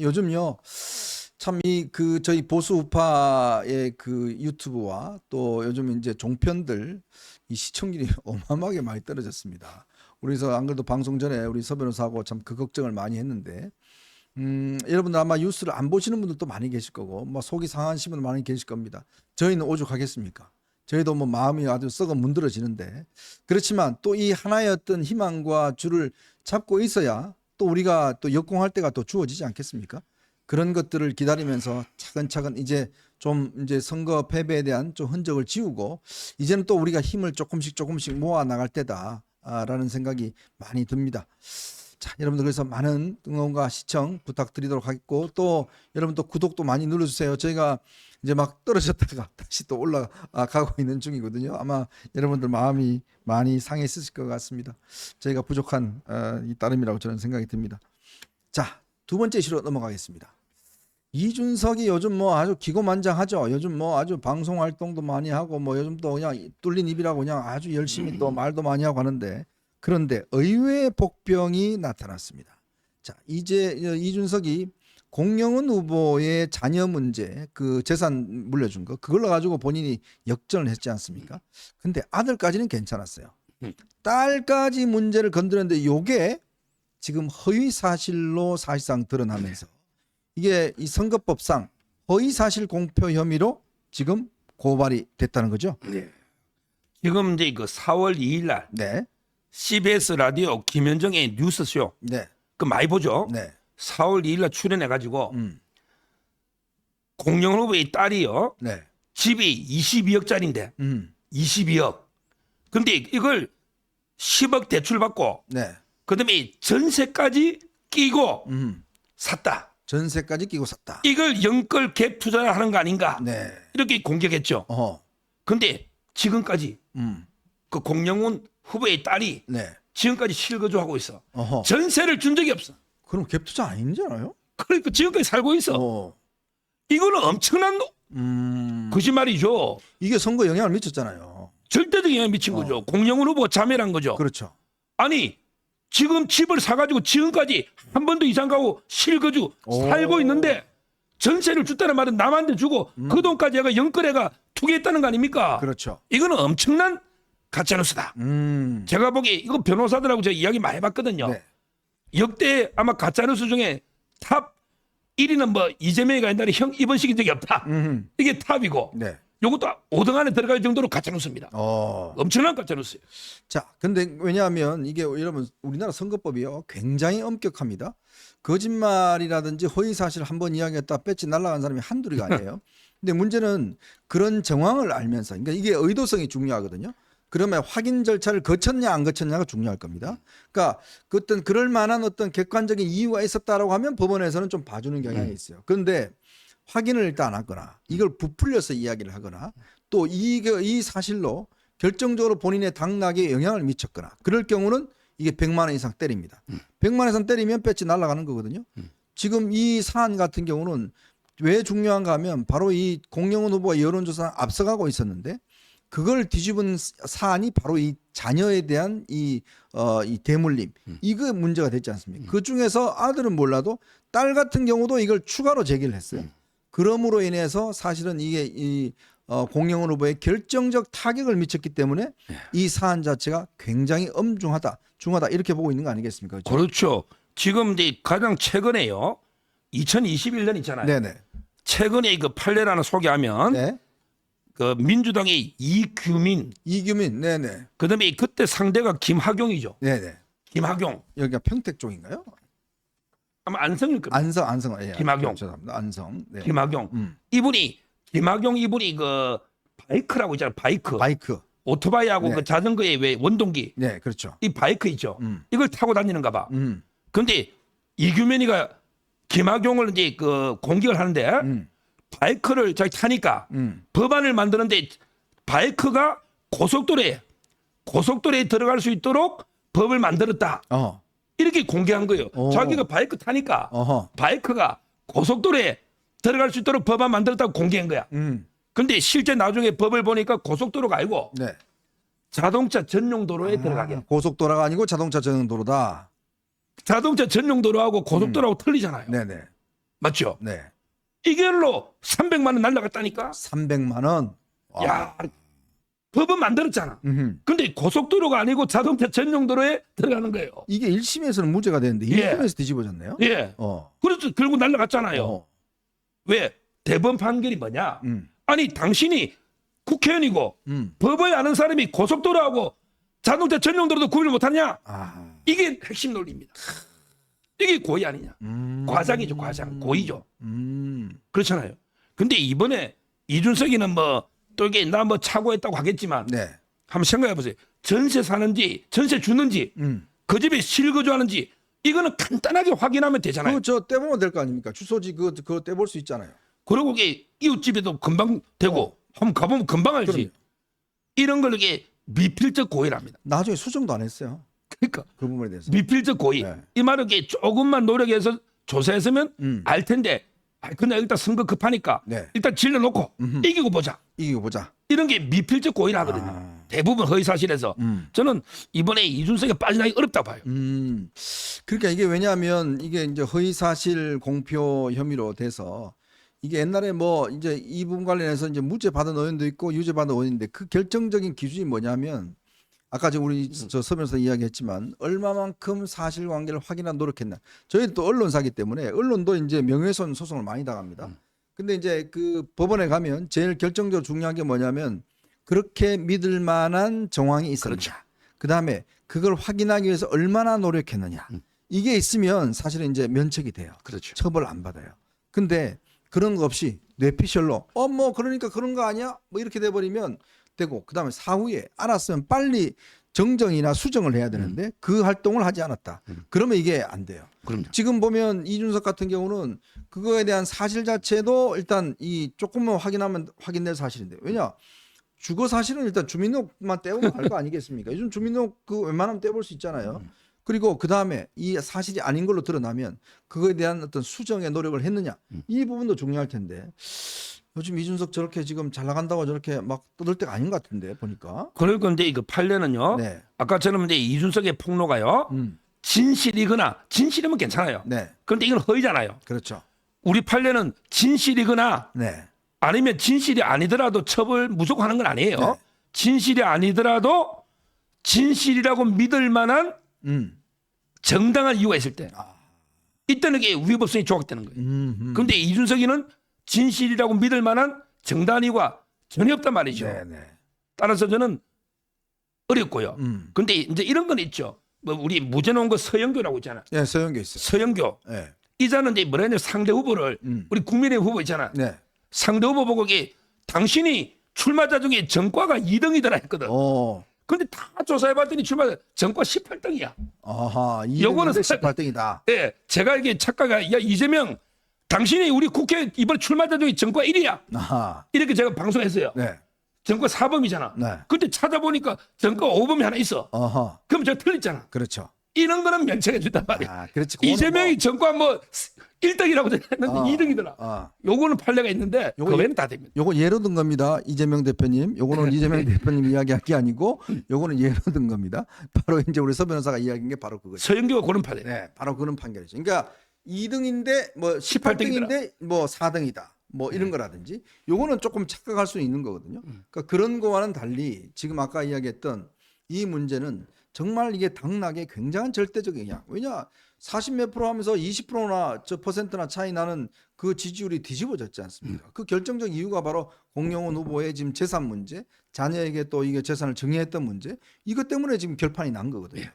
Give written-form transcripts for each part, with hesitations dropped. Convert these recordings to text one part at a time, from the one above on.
요즘요, 참 저희 보수 우파의 그 유튜브와 또 요즘 이제 종편들 이 시청률이 어마어마하게 많이 떨어졌습니다. 우리서 안 그래도 방송 전에 우리 서 변호사하고 참 그 걱정을 많이 했는데, 여러분들 아마 뉴스를 안 보시는 분들도 많이 계실 거고, 뭐 속이 상하신 분들 많이 계실 겁니다. 저희는 오죽하겠습니까? 저희도 뭐 마음이 아주 썩어 문드러지는데, 그렇지만 또 이 하나의 어떤 희망과 줄을 잡고 있어야 또 우리가 또 역공할 때가 또 주어지지 않겠습니까? 그런 것들을 기다리면서 차근차근 이제 선거 패배에 대한 좀 흔적을 지우고 이제는 또 우리가 힘을 조금씩 모아 나갈 때다라는 생각이 많이 듭니다. 자, 여러분들 그래서 많은 응원과 시청 부탁드리도록 하겠고 또 여러분 또 구독도 많이 눌러주세요. 저희가 이제 막 떨어졌다가 다시 또 올라가고 있는 중이거든요. 아마 여러분들 마음이 많이 상했을 것 같습니다. 저희가 부족한 이 따름이라고 저는 생각이 듭니다. 자, 두 번째 이슈로 넘어가겠습니다. 이준석이 요즘 뭐 아주 기고만장하죠. 요즘 뭐 아주 방송 활동도 많이 하고 뭐 요즘 또 그냥 뚫린 입이라고 그냥 아주 열심히 또 말도 많이 하고 하는데 그런데 의외의 복병이 나타났습니다. 자, 이제 이준석이 공영훈 후보의 자녀 문제 그 재산 물려준 거 그걸로 가지고 본인이 역전을 했지 않습니까? 근데 아들까지는 괜찮았어요. 딸까지 문제를 건드렸는데 요게 지금 허위 사실로 사실상 드러나면서 이게 이 선거법상 허위 사실 공표 혐의로 지금 고발이 됐다는 거죠. 네. 지금 이제 그 4월 2일 날 네. CBS 라디오 김현정의 뉴스쇼 네. 그 많이 보죠. 네. 4월 2일 날 출연해 가지고 공영훈 후보의 딸이요. 네. 집이 22억짜리인데 22억. 근데 이걸 10억 대출 받고 네. 그다음에 전세까지 끼고 샀다. 전세까지 끼고 샀다. 이걸 연끌 갭 투자를 하는 거 아닌가? 네. 이렇게 공격했죠. 어허. 근데 지금까지 그 공영훈 후보의 딸이 네. 지금까지 실거주하고 있어. 어허. 전세를 준 적이 없어. 그럼 갭 투자 아니잖아요? 그러니까 지금까지 살고 있어. 어. 이거는 엄청난 거짓말이죠. 이게 선거 영향을 미쳤잖아요. 절대적인 영향을 미친 거죠. 공영훈 후보 자멸한 거죠. 그렇죠. 아니 지금 집을 사가지고 지금까지 한 번도 이상 가고 실거주 살고 있는데 전세를 줬다는 말은 남한테 주고 그 돈까지 얘가 연끌해가 투기했다는 거 아닙니까? 그렇죠. 이거는 엄청난 가짜뉴스다. 제가 보기에 이거 변호사들하고 제가 이야기 많이 해봤거든요. 네. 역대 아마 가짜뉴스 중에 탑 1위는 뭐 이재명이가 옛날에 형 입원시킨 적이 없다. 이게 탑이고 네. 이것도 5등 안에 들어갈 정도로 가짜뉴스입니다. 엄청난 가짜뉴스예요. 자, 근데 왜냐하면 이게 여러분 우리나라 선거법이요 굉장히 엄격합니다. 거짓말이라든지 허위 사실 한번 이야기했다 배지 날아간 사람이 한둘이가 아니에요. 근데 문제는 그런 정황을 알면서 그러니까 이게 의도성이 중요하거든요. 그러면 확인 절차를 거쳤냐 안 거쳤냐가 중요할 겁니다. 그러니까 어떤 그럴 만한 어떤 객관적인 이유가 있었다라고 하면 법원에서는 좀 봐주는 경향이 있어요. 그런데 확인을 일단 안 하거나 이걸 부풀려서 이야기를 하거나 또 이 사실로 결정적으로 본인의 당락에 영향을 미쳤거나 그럴 경우는 이게 100만 원 이상 때립니다. 100만 원 이상 때리면 배지 날아가는 거거든요. 지금 이 사안 같은 경우는 왜 중요한가 하면 바로 이 공영훈 후보가 여론조사 앞서가고 있었는데 그걸 뒤집은 사안이 바로 이 자녀에 대한 이 대물림 이거 문제가 됐지 않습니까? 그 중에서 아들은 몰라도 딸 같은 경우도 이걸 추가로 제기를 했어요. 그럼으로 인해서 사실은 이게 공영훈 후보에 결정적 타격을 미쳤기 때문에 이 사안 자체가 굉장히 중하다 이렇게 보고 있는 거 아니겠습니까? 그렇죠? 그렇죠. 지금 이제 가장 최근에요. 2021년 있잖아요. 네네. 최근에 그 판례란을 소개하면 네. 그 민주당의 이규민, 네네. 그다음에 그때 상대가 김학용이죠. 네네. 김학용. 여기가 평택 쪽인가요? 아마 안성일 겁니다. 안성. 예. 김학용. 죄송합니다. 안성. 네. 김학용. 김학용 이분이 그 바이크라고 있잖아요. 바이크. 오토바이하고 네. 그 자전거의 왜 원동기. 네, 그렇죠. 이 바이크 있죠. 이걸 타고 다니는가 봐. 음. 근데 이규민이가 김학용을 이제 그 공격을 하는데 바이크를 자기 타니까 법안을 만드는데 바이크가 고속도로에 들어갈 수 있도록 법을 만들었다. 이렇게 공개한 거예요. 자기가 바이크 타니까 바이크가 고속도로에 들어갈 수 있도록 법안 만들었다고 공개한 거야. 근데 실제 나중에 법을 보니까 고속도로가 아니고 네. 자동차 전용 도로에 들어가게. 고속도로가 아니고 자동차 전용 도로다. 자동차 전용 도로하고 고속도로하고 틀리잖아요. 네네. 맞죠? 네. 이걸로 300만 원 날라갔다니까. 300만 원. 와. 야, 법은 만들었잖아. 음흠. 근데 고속도로가 아니고 자동차 전용도로에 들어가는 거예요. 이게 1심에서는 무죄가 됐는데 예. 2심에서 뒤집어졌네요. 예. 어. 그래서 결국 날라갔잖아요. 어. 왜? 대법원 판결이 뭐냐? 음. 아니 당신이 국회의원이고 법을 아는 사람이 고속도로하고 자동차 전용도로도 구분을 못하냐? 아. 이게 핵심 논리입니다. 이게 고의 아니냐? 과장이죠, 과장. 고의죠. 그렇잖아요. 근데 이번에 이준석이는 뭐 또 이게 나 뭐 착오했다고 하겠지만 네. 한번 생각해 보세요. 전세 사는지 전세 주는지 그 집에 실거주하는지 이거는 간단하게 확인하면 되잖아요. 그거 저 떼보면 될 거 아닙니까? 주소지 그거 떼볼 수 있잖아요. 그리고 이게 이웃집에도 금방 되고 한번 가보면 금방 알지. 그럼요. 이런 걸 이게 미필적 고의랍니다. 나중에 수정도 안 했어요. 그러니까 그 부분에 대해서. 미필적 고의. 네. 이 말은 이게 조금만 노력해서 조사했으면 알 텐데 그냥 일단 선거 급하니까 네. 일단 질러놓고 이기고 보자. 이기고 보자. 이런 게 미필적 고의라 하거든요. 대부분 허위사실에서. 저는 이번에 이준석이 빠져나기 어렵다 봐요. 그러니까 이게 왜냐하면 이게 이제 허위사실 공표 혐의로 돼서 이게 옛날에 뭐 이제 이 부분 관련해서 이제 무죄 받은 의원도 있고 유죄 받은 의원인데 그 결정적인 기준이 뭐냐면 아까 지금 우리 저 서면서 이야기했지만 얼마만큼 사실관계를 확인한 노력했나. 저희도 또 언론사기 때문에 언론도 이제 명예훼손 소송을 많이 당합니다. 근데 이제 그 법원에 가면 제일 결정적으로 중요한 게 뭐냐면 그렇게 믿을 만한 정황이 있었냐. 그렇죠. 그다음에 그걸 확인하기 위해서 얼마나 노력했느냐. 이게 있으면 사실은 이제 면책이 돼요. 그렇죠. 처벌 안 받아요. 근데 그런 거 없이 뇌피셜로 뭐 그러니까 그런 거 아니야? 뭐 이렇게 돼 버리면 되고 그다음에 사후에 알았으면 빨리 정정이나 수정을 해야 되는데 그 활동을 하지 않았다. 그러면 이게 안 돼요. 그럼요. 지금 보면 이준석 같은 경우는 그거에 대한 사실 자체도 일단 이 조금만 확인하면 확인될 사실인데 왜냐 주거 사실은 일단 주민등록만 떼보면 알 거 아니겠습니까? 요즘 주민등록 그 웬만하면 떼볼 수 있잖아요. 그리고 그 다음에 이 사실이 아닌 걸로 드러나면 그거에 대한 어떤 수정의 노력을 했느냐 이 부분도 중요할 텐데 요즘 이준석 저렇게 지금 잘 나간다고 저렇게 막 떠들 때가 아닌 것 같은데 보니까. 그럴 건데 이거 판례는요. 네. 아까처럼 이제 이준석의 폭로가요. 진실이거나 진실이면 괜찮아요. 네. 그런데 이건 허위잖아요. 그렇죠. 우리 판례는 진실이거나 네. 아니면 진실이 아니더라도 처벌 무조건 하는 건 아니에요. 네. 진실이 아니더라도 진실이라고 믿을 만한 정당한 이유가 있을 때 이때는 이게 위법성이 조각되는 거예요. 그런데 이준석이는 진실이라고 믿을 만한 정당한 이유가 전혀 없단 말이죠. 네, 네. 따라서 저는 어렵고요. 근데 이제 이런 건 있죠. 뭐 우리 무죄 나온 거 서영교라고 있잖아. 네, 서영교 있어요. 서영교. 네. 이자는 이제 뭐라 했냐 상대 후보를 우리 국민의힘 후보 있잖아. 네. 상대 후보 보고 이게 당신이 출마자 중에 전과가 2등이더라 했거든. 어. 근데 다 조사해봤더니 출마자 전과 18등이야. 아하. 요거는 18등이다. 예, 제가 이게 착각가 야 이재명 당신이 우리 국회 이번 출마자 중에 전과 1위야. 아하. 이렇게 제가 방송했어요. 네. 전과 4범이잖아. 네. 근데 찾아보니까 전과 5범이 하나 있어. 어허. 그럼 제가 틀렸잖아. 그렇죠. 이런 거는 면책해 준단 말이야. 아, 그렇지. 그거는 이재명이 전과 뭐 1등이라고 했는데 어. 2등이더라. 요거는 판례가 있는데 그 외에는 다 됩니다. 요거 예로 든 겁니다. 이재명 대표님. 요거는 이재명 대표님 이야기할 게 아니고 요거는 예로 든 겁니다. 바로 이제 우리 서 변호사가 이야기한 게 바로 그거죠. 서영교가 그런 판례. 네, 바로 그런 판결이죠. 그러니까 2등인데 뭐 18등인데 뭐 4등이다. 뭐 이런 거라든지 요거는 조금 착각할 수 있는 거거든요. 그러니까 그런 거와는 달리 지금 아까 이야기했던 이 문제는 정말 이게 당락에 굉장한 절대적인 영향. 왜냐 40 몇 프로 하면서 20%나 저 퍼센트나 차이 나는 그 지지율이 뒤집어졌지 않습니까? 그 결정적 이유가 바로 공영훈 후보의 지금 재산 문제, 자녀에게 또 이게 재산을 증여했던 문제, 이것 때문에 지금 결판이 난 거거든요.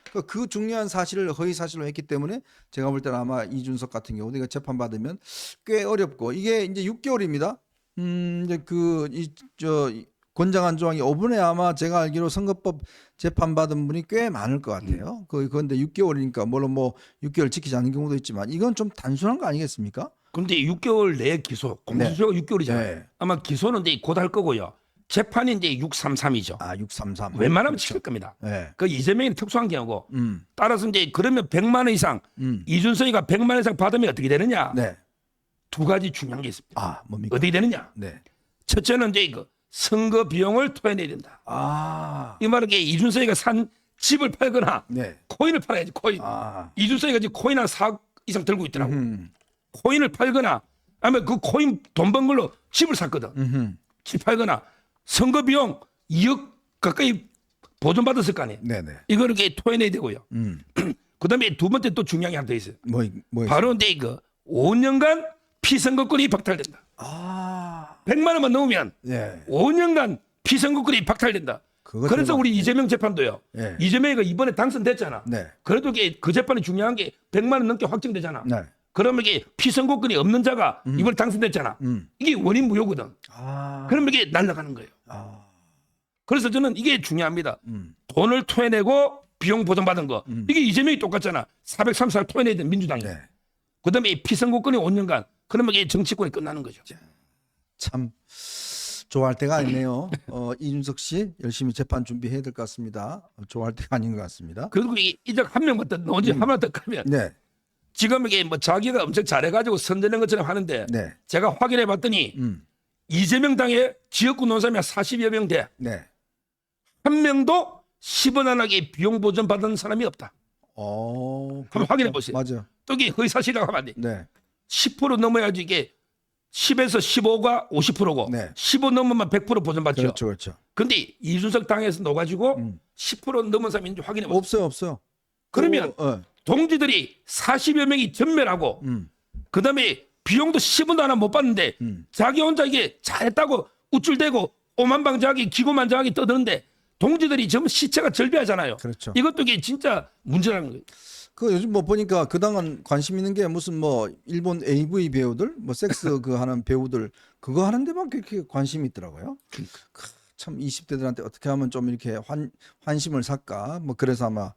그러니까 그 중요한 사실을 허위 사실로 했기 때문에 제가 볼 때는 아마 이준석 같은 경우도 이거 재판 받으면 꽤 어렵고 이게 이제 6개월입니다. 이제 권장한 조항이 5분에 아마 제가 알기로 선거법 재판 받은 분이 꽤 많을 것 같아요. 그런데 6개월이니까 물론 뭐 6개월 지키지 않는 경우도 있지만 이건 좀 단순한 거 아니겠습니까? 근데 6개월 내에 기소, 공소시효가 6개월이잖아요. 네. 아마 기소는 이제 곧 할 거고요. 재판이 이제 633이죠. 아, 633. 웬만하면 지킬 겁니다. 네. 그 이재명이 특수한 경우고 따라서 이제 그러면 100만 원 이상 이준석이가 100만 원 이상 받으면 어떻게 되느냐? 네. 두 가지 중요한 게 있습니다. 아, 뭡니까? 어떻게 되느냐? 네. 첫째는 이제 이거 선거 비용을 토해내야 된다. 아. 이 말은 이준석이가 산 집을 팔거나 네. 코인을 팔아야지 코인. 아. 이준석이가 지금 코인 한 4억 이상 들고 있더라고. 코인을 팔거나 아니면 그 코인 돈 번 걸로 집을 샀거든. 집 팔거나 선거 비용 2억 가까이 보존받았을 거 아니에요. 네네. 이거를 이렇게 토해내야 되고요. 그다음에 두 번째 또 중요한 게 하나 더 있어요. 뭐 바로 이제 이거 5년간 피선거권이 박탈된다. 아, 100만 원만 넣으면 예. 5년간 피선거권이 박탈된다. 그거 그래서 대박. 우리 이재명 재판도요. 예. 이재명이가 이번에 당선됐잖아. 네. 그래도 이게 그 재판이 중요한 게 100만 원 넘게 확정되잖아. 네. 그러면 이게 피선거권이 없는 자가 이번에 당선됐잖아. 이게 원인 무효거든. 아. 그러면 이게 날아가는 거예요. 아. 그래서 저는 이게 중요합니다. 돈을 토해내고 비용 보전받은 거. 이게 이재명이 똑같잖아. 434를 토해내야 돼 민주당이. 네. 그다음에 이 피선거권이 5년간. 그러면 이게 정치권이 끝나는 거죠. 참 좋아할 때가 아니네요. 이준석 씨 열심히 재판 준비해야 될 것 같습니다. 좋아할 때가 아닌 것 같습니다. 그리고 이 이적 한 명부터 언제 하나 더 가면 네. 지금 이게 뭐 자기가 엄청 잘해가지고 선전한 것처럼 하는데 네. 제가 확인해 봤더니 이재명 당의 지역구 논사람이 40여 명 돼. 네. 한 명도 10원 안하게 비용 보전 받은 사람이 없다. 한번 확인해 보세요. 맞아요. 또 이게 허위사실이라고 하면 안 돼. 네. 10% 넘어야지 이게 10에서 15가 50%고 네. 15 넘으면 100% 보전받죠. 그렇죠, 그렇죠. 근데 이준석 당에서 넣어가지고 10% 넘은 사람이 있는지 확인해 보세요. 없어요, 없어요. 그러면 동지들이 40여 명이 전멸하고 그다음에 비용도 10원도 하나 못 받는데 자기 혼자 이게 잘했다고 우쭐대고 오만방자하게 기고만장하게 떠드는데 동지들이 전부 시체가 절비하잖아요. 그렇죠. 이것도 이게 진짜 문제라는 거예요. 그 요즘 뭐 보니까 그 당은 관심 있는 게 무슨 뭐 일본 AV 배우들, 뭐 섹스 그 하는 배우들 그거 하는 데만 그렇게 관심이 있더라고요. 참 20대들한테 어떻게 하면 좀 이렇게 환심을 살까? 뭐 그래서 아마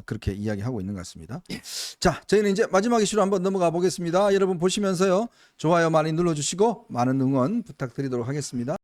그렇게 이야기하고 있는 것 같습니다. 자, 저희는 이제 마지막 이슈로 한번 넘어가 보겠습니다. 여러분 보시면서요. 좋아요 많이 눌러주시고 많은 응원 부탁드리도록 하겠습니다.